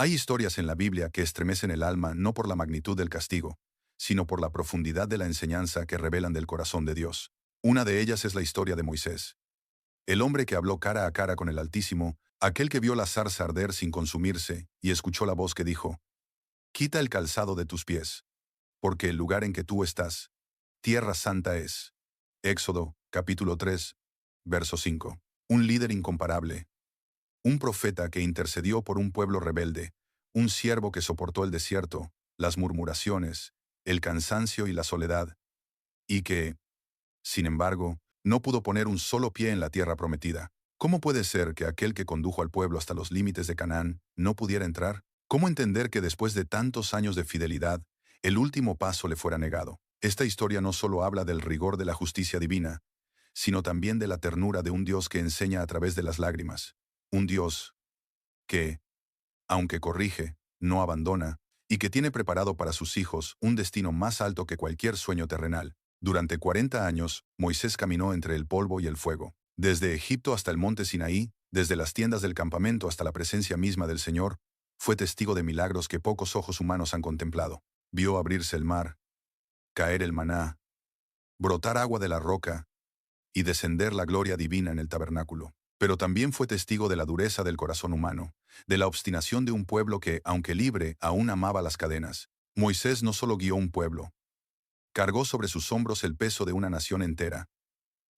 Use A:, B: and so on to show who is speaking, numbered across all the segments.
A: Hay historias en la Biblia que estremecen el alma no por la magnitud del castigo, sino por la profundidad de la enseñanza que revelan del corazón de Dios. Una de ellas es la historia de Moisés, el hombre que habló cara a cara con el Altísimo, aquel que vio la zarza arder sin consumirse y escuchó la voz que dijo: «Quita el calzado de tus pies, porque el lugar en que tú estás, tierra santa es». Éxodo, capítulo 3, verso 5. Un líder incomparable, un profeta que intercedió por un pueblo rebelde, un siervo que soportó el desierto, las murmuraciones, el cansancio y la soledad, y que, sin embargo, no pudo poner un solo pie en la tierra prometida. ¿Cómo puede ser que aquel que condujo al pueblo hasta los límites de Canaán no pudiera entrar? ¿Cómo entender que después de tantos años de fidelidad, el último paso le fuera negado? Esta historia no solo habla del rigor de la justicia divina, sino también de la ternura de un Dios que enseña a través de las lágrimas. Un Dios que, aunque corrige, no abandona, y que tiene preparado para sus hijos un destino más alto que cualquier sueño terrenal. Durante 40 años, Moisés caminó entre el polvo y el fuego. Desde Egipto hasta el monte Sinaí, desde las tiendas del campamento hasta la presencia misma del Señor, fue testigo de milagros que pocos ojos humanos han contemplado. Vio abrirse el mar, caer el maná, brotar agua de la roca y descender la gloria divina en el tabernáculo. Pero también fue testigo de la dureza del corazón humano, de la obstinación de un pueblo que, aunque libre, aún amaba las cadenas. Moisés no solo guió un pueblo, cargó sobre sus hombros el peso de una nación entera.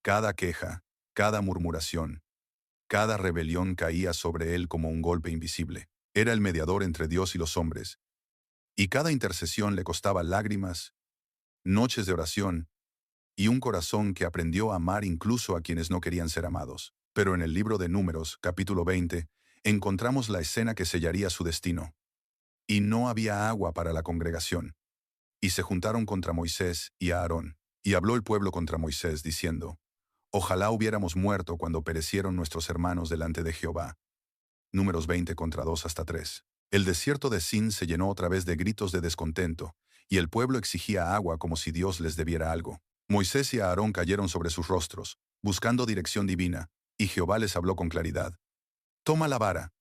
A: Cada queja, cada murmuración, cada rebelión caía sobre él como un golpe invisible. Era el mediador entre Dios y los hombres, y cada intercesión le costaba lágrimas, noches de oración, y un corazón que aprendió a amar incluso a quienes no querían ser amados. Pero en el libro de Números, capítulo 20, encontramos la escena que sellaría su destino. Y no había agua para la congregación. Y se juntaron contra Moisés y Aarón. Y habló el pueblo contra Moisés, diciendo: «Ojalá hubiéramos muerto cuando perecieron nuestros hermanos delante de Jehová». Números 20 contra 2 hasta 3. El desierto de Sin se llenó otra vez de gritos de descontento, y el pueblo exigía agua como si Dios les debiera algo. Moisés y Aarón cayeron sobre sus rostros, buscando dirección divina, y Jehová les habló con claridad: «Toma la vara,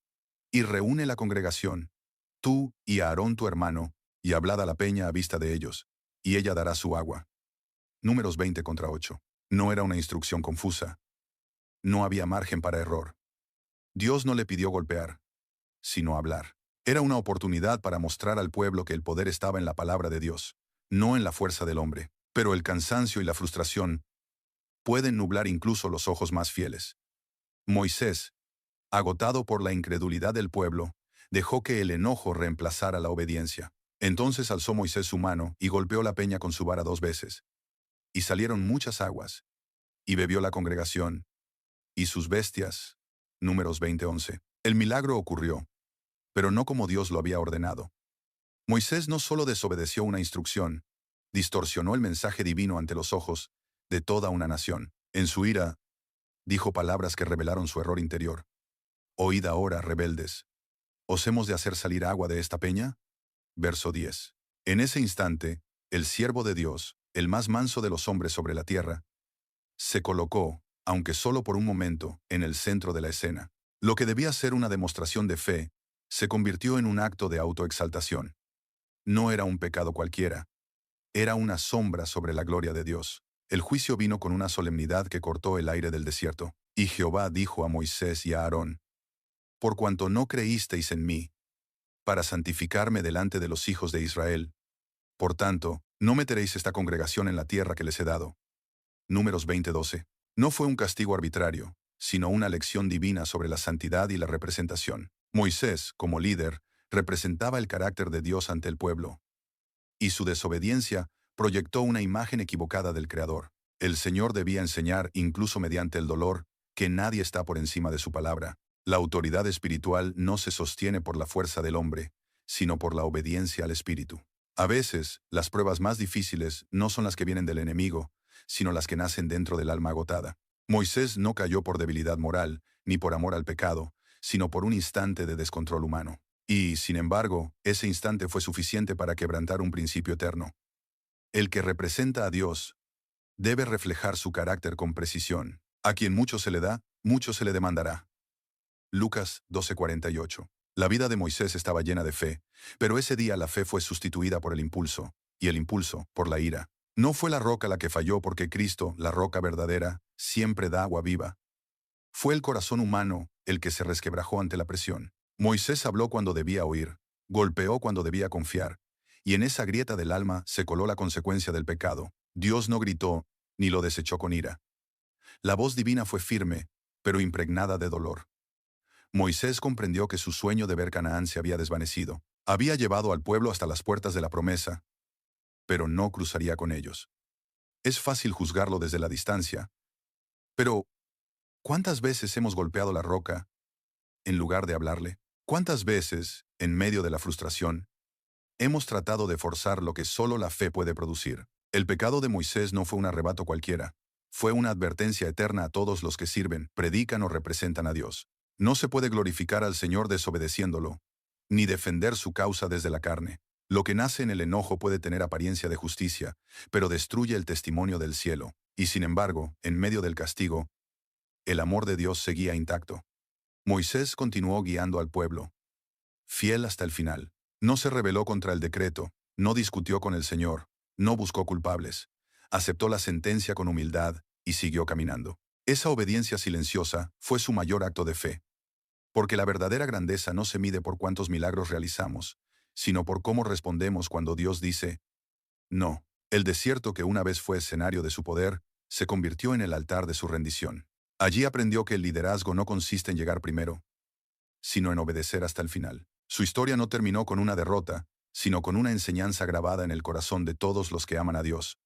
A: y reúne la congregación, tú y Aarón tu hermano, y hablad a la peña a vista de ellos, y ella dará su agua». Números 20 contra 8. No era una instrucción confusa. No había margen para error. Dios no le pidió golpear, sino hablar. Era una oportunidad para mostrar al pueblo que el poder estaba en la palabra de Dios, no en la fuerza del hombre. Pero el cansancio y la frustración pueden nublar incluso los ojos más fieles. Moisés, agotado por la incredulidad del pueblo, dejó que el enojo reemplazara la obediencia. Entonces alzó Moisés su mano y golpeó la peña con su vara 2 veces. Y salieron muchas aguas, y bebió la congregación, y sus bestias. Números 20:11. El milagro ocurrió, pero no como Dios lo había ordenado. Moisés no solo desobedeció una instrucción, distorsionó el mensaje divino ante los ojos de toda una nación. En su ira, dijo palabras que revelaron su error interior. «Oíd ahora, rebeldes, ¿os hemos de hacer salir agua de esta peña?». Verso 10. En ese instante, el siervo de Dios, el más manso de los hombres sobre la tierra, se colocó, aunque solo por un momento, en el centro de la escena. Lo que debía ser una demostración de fe, se convirtió en un acto de autoexaltación. No era un pecado cualquiera, era una sombra sobre la gloria de Dios. El juicio vino con una solemnidad que cortó el aire del desierto. Y Jehová dijo a Moisés y a Aarón: «Por cuanto no creísteis en mí, para santificarme delante de los hijos de Israel, por tanto, no meteréis esta congregación en la tierra que les he dado». Números 20:12. No fue un castigo arbitrario, sino una lección divina sobre la santidad y la representación. Moisés, como líder, representaba el carácter de Dios ante el pueblo, y su desobediencia proyectó una imagen equivocada del Creador. El Señor debía enseñar, incluso mediante el dolor, que nadie está por encima de su palabra. La autoridad espiritual no se sostiene por la fuerza del hombre, sino por la obediencia al Espíritu. A veces, las pruebas más difíciles no son las que vienen del enemigo, sino las que nacen dentro del alma agotada. Moisés no cayó por debilidad moral, ni por amor al pecado, sino por un instante de descontrol humano. Y, sin embargo, ese instante fue suficiente para quebrantar un principio eterno. El que representa a Dios debe reflejar su carácter con precisión. A quien mucho se le da, mucho se le demandará. Lucas 12:48. La vida de Moisés estaba llena de fe, pero ese día la fe fue sustituida por el impulso, y el impulso por la ira. No fue la roca la que falló porque Cristo, la roca verdadera, siempre da agua viva. Fue el corazón humano el que se resquebrajó ante la presión. Moisés habló cuando debía oír, golpeó cuando debía confiar, y en esa grieta del alma se coló la consecuencia del pecado. Dios no gritó, ni lo desechó con ira. La voz divina fue firme, pero impregnada de dolor. Moisés comprendió que su sueño de ver Canaán se había desvanecido. Había llevado al pueblo hasta las puertas de la promesa, pero no cruzaría con ellos. Es fácil juzgarlo desde la distancia, pero ¿cuántas veces hemos golpeado la roca en lugar de hablarle? ¿Cuántas veces, en medio de la frustración, hemos tratado de forzar lo que solo la fe puede producir? El pecado de Moisés no fue un arrebato cualquiera. Fue una advertencia eterna a todos los que sirven, predican o representan a Dios. No se puede glorificar al Señor desobedeciéndolo, ni defender su causa desde la carne. Lo que nace en el enojo puede tener apariencia de justicia, pero destruye el testimonio del cielo. Y sin embargo, en medio del castigo, el amor de Dios seguía intacto. Moisés continuó guiando al pueblo, fiel hasta el final. No se rebeló contra el decreto, no discutió con el Señor, no buscó culpables. Aceptó la sentencia con humildad y siguió caminando. Esa obediencia silenciosa fue su mayor acto de fe. Porque la verdadera grandeza no se mide por cuántos milagros realizamos, sino por cómo respondemos cuando Dios dice, no. El desierto que una vez fue escenario de su poder, se convirtió en el altar de su rendición. Allí aprendió que el liderazgo no consiste en llegar primero, sino en obedecer hasta el final. Su historia no terminó con una derrota, sino con una enseñanza grabada en el corazón de todos los que aman a Dios.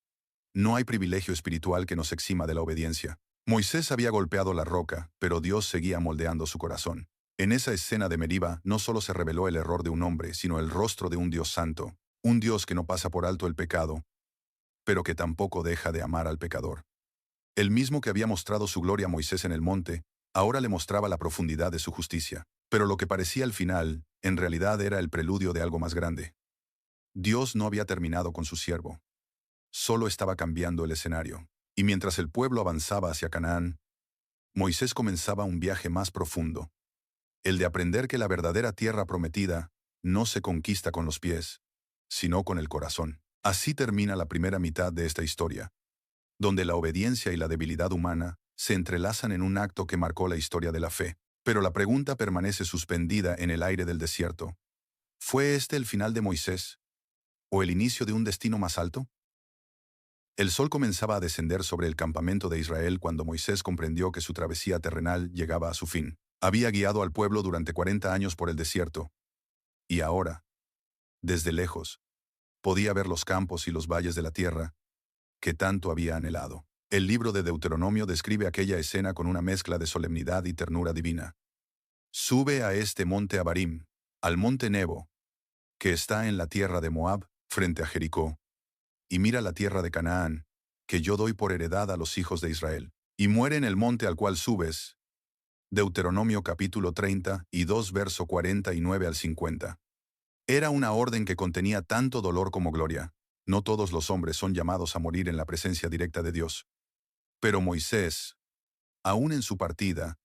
A: No hay privilegio espiritual que nos exima de la obediencia. Moisés había golpeado la roca, pero Dios seguía moldeando su corazón. En esa escena de Meriba no solo se reveló el error de un hombre, sino el rostro de un Dios santo, un Dios que no pasa por alto el pecado, pero que tampoco deja de amar al pecador. El mismo que había mostrado su gloria a Moisés en el monte, ahora le mostraba la profundidad de su justicia. Pero lo que parecía el final, en realidad era el preludio de algo más grande. Dios no había terminado con su siervo. Solo estaba cambiando el escenario. Y mientras el pueblo avanzaba hacia Canaán, Moisés comenzaba un viaje más profundo. El de aprender que la verdadera tierra prometida no se conquista con los pies, sino con el corazón. Así termina la primera mitad de esta historia, donde la obediencia y la debilidad humana se entrelazan en un acto que marcó la historia de la fe. Pero la pregunta permanece suspendida en el aire del desierto. ¿Fue este el final de Moisés? ¿O el inicio de un destino más alto? El sol comenzaba a descender sobre el campamento de Israel cuando Moisés comprendió que su travesía terrenal llegaba a su fin. Había guiado al pueblo durante 40 años por el desierto. Y ahora, desde lejos, podía ver los campos y los valles de la tierra que tanto había anhelado. El libro de Deuteronomio describe aquella escena con una mezcla de solemnidad y ternura divina. Sube a este monte Abarim, al monte Nebo, que está en la tierra de Moab, frente a Jericó, y mira la tierra de Canaán, que yo doy por heredad a los hijos de Israel, y muere en el monte al cual subes. Deuteronomio capítulo 32 verso 49 al 50. Era una orden que contenía tanto dolor como gloria. No todos los hombres son llamados a morir en la presencia directa de Dios. Pero Moisés, aún en su partida,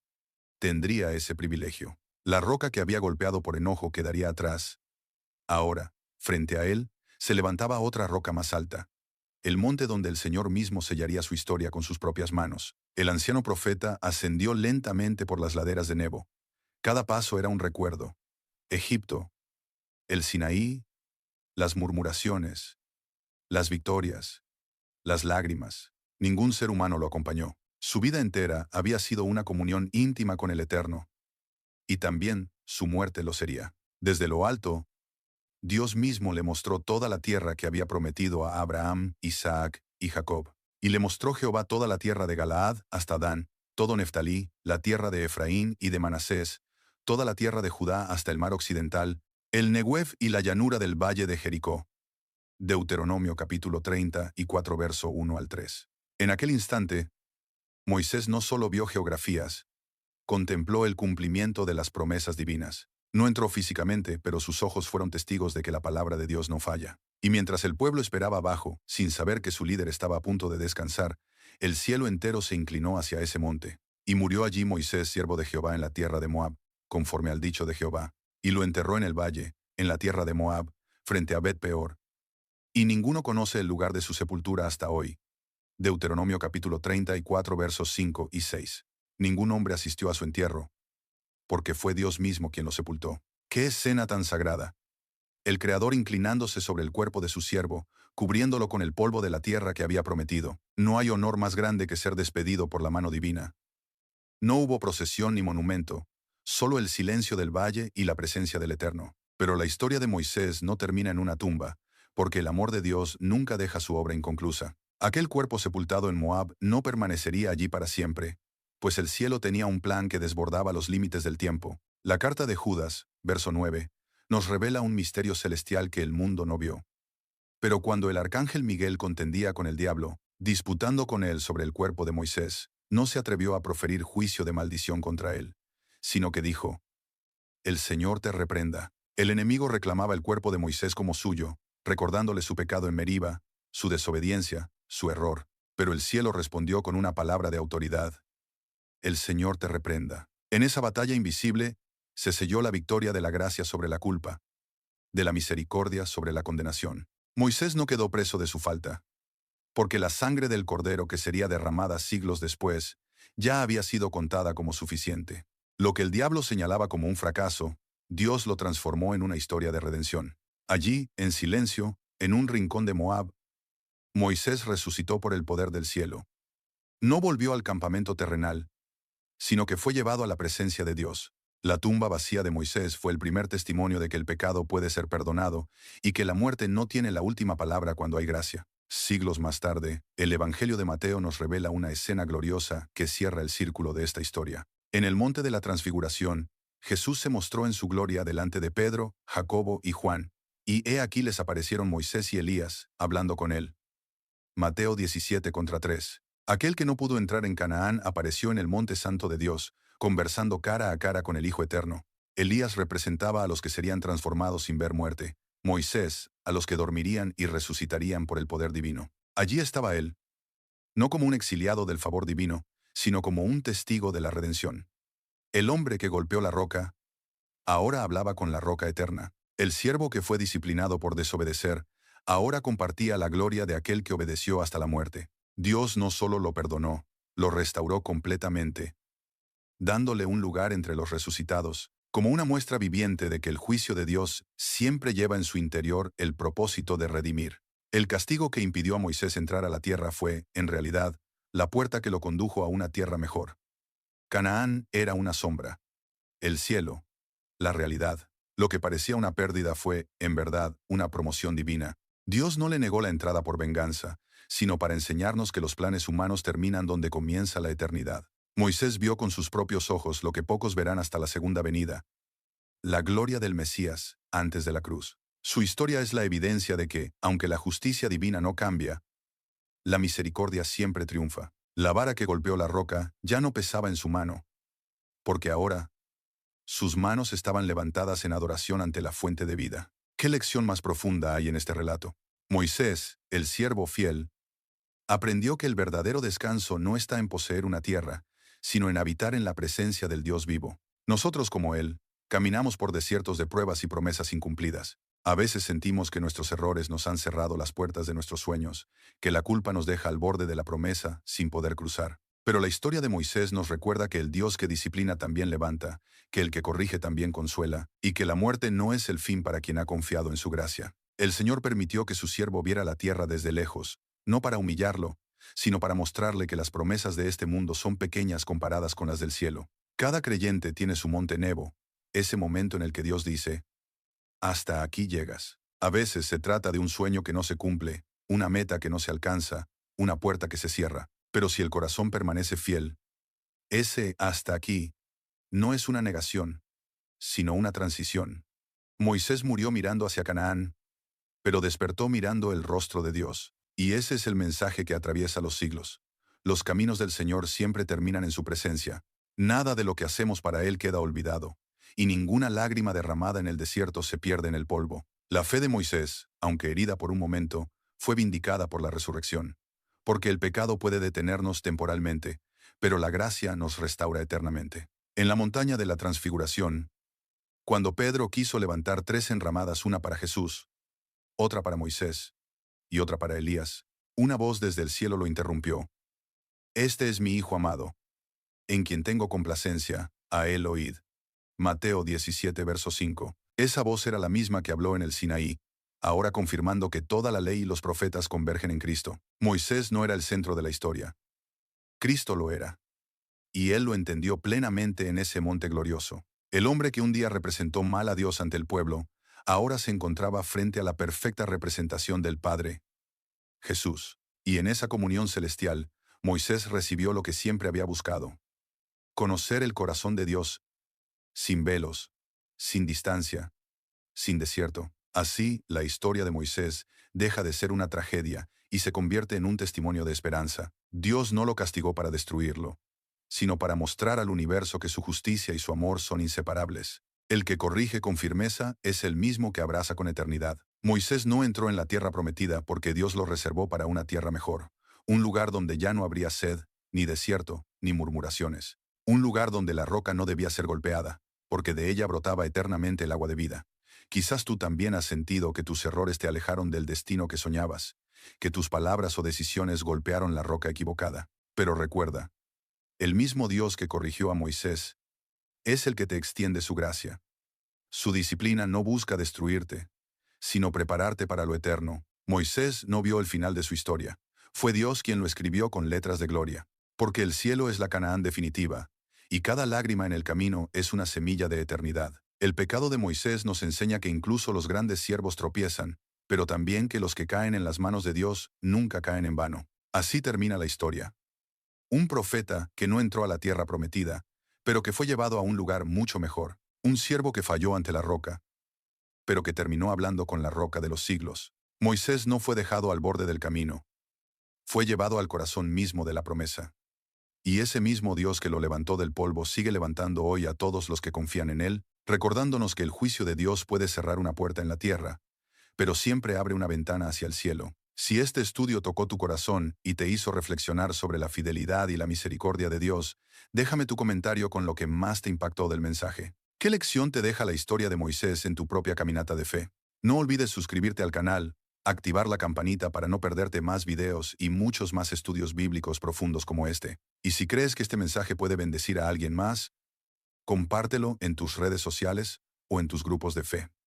A: tendría ese privilegio. La roca que había golpeado por enojo quedaría atrás. Ahora, frente a él, se levantaba otra roca más alta, el monte donde el Señor mismo sellaría su historia con sus propias manos. El anciano profeta ascendió lentamente por las laderas de Nebo. Cada paso era un recuerdo. Egipto, el Sinaí, las murmuraciones, las victorias, las lágrimas. Ningún ser humano lo acompañó. Su vida entera había sido una comunión íntima con el Eterno. Y también su muerte lo sería. Desde lo alto, Dios mismo le mostró toda la tierra que había prometido a Abraham, Isaac y Jacob. Y le mostró Jehová toda la tierra de Galaad hasta Dan, todo Neftalí, la tierra de Efraín y de Manasés, toda la tierra de Judá hasta el mar occidental, el Negev y la llanura del valle de Jericó. Deuteronomio capítulo 34 verso 1 al 3. En aquel instante, Moisés no solo vio geografías, contempló el cumplimiento de las promesas divinas. No entró físicamente, pero sus ojos fueron testigos de que la palabra de Dios no falla. Y mientras el pueblo esperaba abajo, sin saber que su líder estaba a punto de descansar, el cielo entero se inclinó hacia ese monte. Y murió allí Moisés, siervo de Jehová, en la tierra de Moab, conforme al dicho de Jehová. y lo enterró en el valle, en la tierra de Moab, frente a Bet-peor. Y ninguno conoce el lugar de su sepultura hasta hoy. Deuteronomio capítulo 34 versos 5 y 6. Ningún hombre asistió a su entierro, porque fue Dios mismo quien lo sepultó. ¡Qué escena tan sagrada! El Creador inclinándose sobre el cuerpo de su siervo, cubriéndolo con el polvo de la tierra que había prometido. No hay honor más grande que ser despedido por la mano divina. No hubo procesión ni monumento, solo el silencio del valle y la presencia del Eterno. Pero la historia de Moisés no termina en una tumba, porque el amor de Dios nunca deja su obra inconclusa. Aquel cuerpo sepultado en Moab no permanecería allí para siempre, pues el cielo tenía un plan que desbordaba los límites del tiempo. La carta de Judas, verso 9, nos revela un misterio celestial que el mundo no vio. Pero cuando el arcángel Miguel contendía con el diablo, disputando con él sobre el cuerpo de Moisés, no se atrevió a proferir juicio de maldición contra él, sino que dijo: «El Señor te reprenda». El enemigo reclamaba el cuerpo de Moisés como suyo, recordándole su pecado en Meriba, su desobediencia, su error. Pero el cielo respondió con una palabra de autoridad: «El Señor te reprenda». En esa batalla invisible, se selló la victoria de la gracia sobre la culpa, de la misericordia sobre la condenación. Moisés no quedó preso de su falta, porque la sangre del cordero que sería derramada siglos después ya había sido contada como suficiente. Lo que el diablo señalaba como un fracaso, Dios lo transformó en una historia de redención. Allí, en silencio, en un rincón de Moab, Moisés resucitó por el poder del cielo. No volvió al campamento terrenal, sino que fue llevado a la presencia de Dios. La tumba vacía de Moisés fue el primer testimonio de que el pecado puede ser perdonado y que la muerte no tiene la última palabra cuando hay gracia. Siglos más tarde, el Evangelio de Mateo nos revela una escena gloriosa que cierra el círculo de esta historia. En el monte de la Transfiguración, Jesús se mostró en su gloria delante de Pedro, Jacobo y Juan, y he aquí les aparecieron Moisés y Elías, hablando con él. Mateo 17:3. Aquel que no pudo entrar en Canaán apareció en el monte santo de Dios, conversando cara a cara con el Hijo Eterno. Elías representaba a los que serían transformados sin ver muerte. Moisés, a los que dormirían y resucitarían por el poder divino. Allí estaba él, no como un exiliado del favor divino, sino como un testigo de la redención. El hombre que golpeó la roca, ahora hablaba con la roca eterna. El siervo que fue disciplinado por desobedecer, ahora compartía la gloria de aquel que obedeció hasta la muerte. Dios no solo lo perdonó, lo restauró completamente, dándole un lugar entre los resucitados, como una muestra viviente de que el juicio de Dios siempre lleva en su interior el propósito de redimir. El castigo que impidió a Moisés entrar a la tierra fue, en realidad, la puerta que lo condujo a una tierra mejor. Canaán era una sombra. El cielo, la realidad. Lo que parecía una pérdida fue, en verdad, una promoción divina. Dios no le negó la entrada por venganza, sino para enseñarnos que los planes humanos terminan donde comienza la eternidad. Moisés vio con sus propios ojos lo que pocos verán hasta la segunda venida: la gloria del Mesías, antes de la cruz. Su historia es la evidencia de que, aunque la justicia divina no cambia, la misericordia siempre triunfa. La vara que golpeó la roca ya no pesaba en su mano, porque ahora sus manos estaban levantadas en adoración ante la fuente de vida. ¿Qué lección más profunda hay en este relato? Moisés, el siervo fiel, aprendió que el verdadero descanso no está en poseer una tierra, sino en habitar en la presencia del Dios vivo. Nosotros, como él, caminamos por desiertos de pruebas y promesas incumplidas. A veces sentimos que nuestros errores nos han cerrado las puertas de nuestros sueños, que la culpa nos deja al borde de la promesa sin poder cruzar. Pero la historia de Moisés nos recuerda que el Dios que disciplina también levanta, que el que corrige también consuela, y que la muerte no es el fin para quien ha confiado en su gracia. El Señor permitió que su siervo viera la tierra desde lejos, no para humillarlo, sino para mostrarle que las promesas de este mundo son pequeñas comparadas con las del cielo. Cada creyente tiene su monte Nebo, ese momento en el que Dios dice: «Hasta aquí llegas». A veces se trata de un sueño que no se cumple, una meta que no se alcanza, una puerta que se cierra. Pero si el corazón permanece fiel, ese «hasta aquí» no es una negación, sino una transición. Moisés murió mirando hacia Canaán, pero despertó mirando el rostro de Dios. Y ese es el mensaje que atraviesa los siglos. Los caminos del Señor siempre terminan en su presencia. Nada de lo que hacemos para Él queda olvidado, y ninguna lágrima derramada en el desierto se pierde en el polvo. La fe de Moisés, aunque herida por un momento, fue vindicada por la resurrección. Porque el pecado puede detenernos temporalmente, pero la gracia nos restaura eternamente. En la montaña de la Transfiguración, Cuando Pedro quiso levantar 3 enramadas, una para Jesús, otra para Moisés y otra para Elías, una voz desde el cielo lo interrumpió. Este es mi Hijo amado, en quien tengo complacencia, a él oíd. Mateo 17, verso 5. Esa voz era la misma que habló en el Sinaí, ahora confirmando que toda la ley y los profetas convergen en Cristo. Moisés no era el centro de la historia. Cristo lo era. Y él lo entendió plenamente en ese monte glorioso. El hombre que un día representó mal a Dios ante el pueblo, ahora se encontraba frente a la perfecta representación del Padre, Jesús. Y en esa comunión celestial, Moisés recibió lo que siempre había buscado: conocer el corazón de Dios, sin velos, sin distancia, sin desierto. Así, la historia de Moisés deja de ser una tragedia y se convierte en un testimonio de esperanza. Dios no lo castigó para destruirlo, sino para mostrar al universo que su justicia y su amor son inseparables. El que corrige con firmeza es el mismo que abraza con eternidad. Moisés no entró en la tierra prometida porque Dios lo reservó para una tierra mejor, un lugar donde ya no habría sed, ni desierto, ni murmuraciones. Un lugar donde la roca no debía ser golpeada, porque de ella brotaba eternamente el agua de vida. Quizás tú también has sentido que tus errores te alejaron del destino que soñabas, que tus palabras o decisiones golpearon la roca equivocada. Pero recuerda, el mismo Dios que corrigió a Moisés es el que te extiende su gracia. Su disciplina no busca destruirte, sino prepararte para lo eterno. Moisés no vio el final de su historia. Fue Dios quien lo escribió con letras de gloria. Porque el cielo es la Canaán definitiva, y cada lágrima en el camino es una semilla de eternidad. El pecado de Moisés nos enseña que incluso los grandes siervos tropiezan, pero también que los que caen en las manos de Dios nunca caen en vano. Así termina la historia. Un profeta que no entró a la tierra prometida, pero que fue llevado a un lugar mucho mejor. Un siervo que falló ante la roca, pero que terminó hablando con la roca de los siglos. Moisés no fue dejado al borde del camino. Fue llevado al corazón mismo de la promesa. Y ese mismo Dios que lo levantó del polvo sigue levantando hoy a todos los que confían en Él, recordándonos que el juicio de Dios puede cerrar una puerta en la tierra, pero siempre abre una ventana hacia el cielo. Si este estudio tocó tu corazón y te hizo reflexionar sobre la fidelidad y la misericordia de Dios, déjame tu comentario con lo que más te impactó del mensaje. ¿Qué lección te deja la historia de Moisés en tu propia caminata de fe? No olvides suscribirte al canal, activar la campanita para no perderte más videos y muchos más estudios bíblicos profundos como este. Y si crees que este mensaje puede bendecir a alguien más, compártelo en tus redes sociales o en tus grupos de fe.